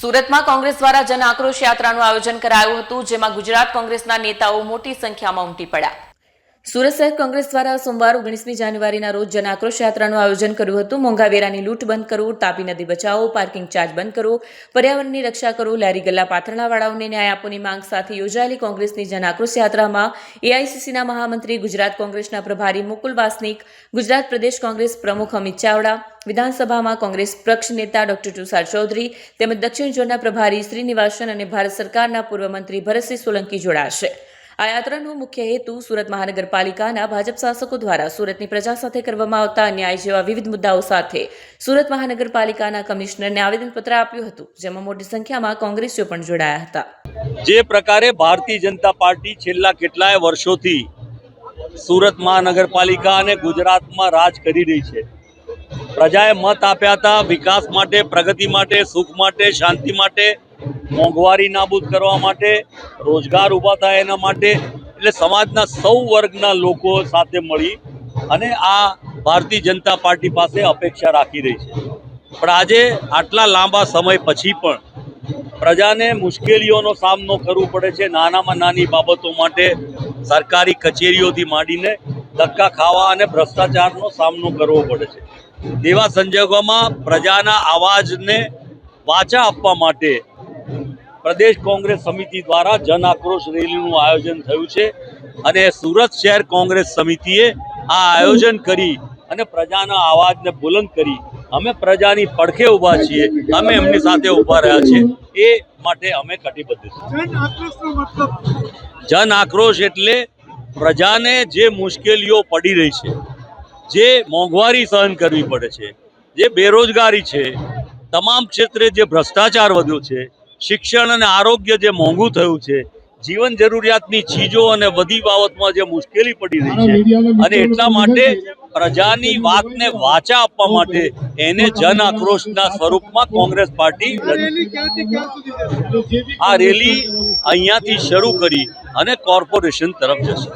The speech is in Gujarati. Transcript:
સુરતમાં કોંગ્રેસ દ્વારા જન આક્રોશ યાત્રાનું આયોજન કરાયું હતું, જેમાં ગુજરાત કોંગ્રેસના નેતાઓ મોટી સંખ્યામાં ઉમટી પડ્યા. સુરત શહેર કોંગ્રેસ દ્વારા સોમવાર 19મી જાન્યુઆરીના રોજ જન આક્રોશ યાત્રાનું આયોજન કર્યું હતું. મોંઘા વેરાની લૂંટ બંધ કરો, તાપી નદી બચાવો, પાર્કિંગ ચાર્જ બંધ કરો, પર્યાવરણની રક્ષા કરો, લારી ગલ્લા પાથરણાવાળાઓને ન્યાય આપોની માંગ સાથે યોજાયેલી કોંગ્રેસની જન આક્રોશ યાત્રામાં એઆઈસીસીના મહામંત્રી, ગુજરાત કોંગ્રેસના પ્રભારી મુકુલ વાસનિક, ગુજરાત પ્રદેશ કોંગ્રેસ પ્રમુખ અમિત ચાવડા, વિધાનસભામાં કોંગ્રેસ પક્ષ નેતા ડોક્ટર તુષાર ચૌધરી તેમજ દક્ષિણ ઝોનના પ્રભારી શ્રીનિવાસન અને ભારત સરકારના પૂર્વ મંત્રી ભરતસિંહ સોલંકી જોડાશે. આ યાત્રાનો મુખ્ય હેતુ સુરત મહાનગરપાલિકાના ભાજપ શાસકો દ્વારા સુરતની પ્રજા સાથે કરવામાં આવતા અન્યાય જેવા વિવિધ મુદ્દાઓ સાથે સુરત મહાનગરપાલિકાના કમિશનરને આવેદનપત્ર આપ્યું હતું, જેમાં મોટી સંખ્યામાં કોંગ્રેસીઓ પણ જોડાયા હતા. જે પ્રકારે ભારતીય જનતા પાર્ટી છેલ્લા કેટલાય વર્ષોથી સુરત મહાનગરપાલિકા અને ગુજરાતમાં રાજ કરી રહી છે, પ્રજાએ મત આપ્યા હતા વિકાસ માટે, પ્રગતિ માટે, સુખ માટે, શાંતિ માટે, મોંઘવારી નાબૂદ કરવા માટે, રોજગાર ઊભા થાય એના માટે, એટલે સમાજના સૌ વર્ગના લોકો સાથે મળી અને આ ભારતીય જનતા પાર્ટી પાસે અપેક્ષા રાખી રહી છે. પણ આજે આટલા લાંબા સમય પછી પણ પ્રજાને મુશ્કેલીઓનો સામનો કરવો પડે છે. નાનામાં નાની બાબતો માટે સરકારી કચેરીઓથી માંડીને ધક્કા ખાવા અને ભ્રષ્ટાચારનો સામનો કરવો પડે છે. તેવા સંજોગોમાં પ્રજાના અવાજને વાચા આપવા માટે પ્રદેશ કોંગ્રેસ સમિતિ દ્વારા જન આક્રોશ રેલીનું આયોજન થયું છે અને સુરત શહેર કોંગ્રેસ સમિતિએ આ આયોજન કરી અને પ્રજાના અવાજને બુલંદ કરી અમે પ્રજાની પડખે ઊભા છીએ, અમે એમની સાથે ઊભા રહ્યા છીએ, એ માટે અમે કટિબદ્ધ છીએ. જન આક્રોશ એટલે પ્રજાને જે મુશ્કેલીઓ પડી રહી છે, જે મોંઘવારી સહન કરવી પડે છે, જે બેરોજગારી છે, તમામ ક્ષેત્રે જે ભ્રષ્ટાચાર વધ્યો છે, શિક્ષણ અને આરોગ્ય જે મોંઘું થયું છે, જીવન જરૂરિયાતની ચીજો અને બધી બાબતમાં જે મુશ્કેલી પડી રહી છે, અને એટલા માટે પ્રજાની વાતને વાચા આપવા માટે એને જન આક્રોશના સ્વરૂપમાં કોંગ્રેસ પાર્ટી આ રેલી અહીંયાથી શરૂ કરી અને કોર્પોરેશન તરફ જશે.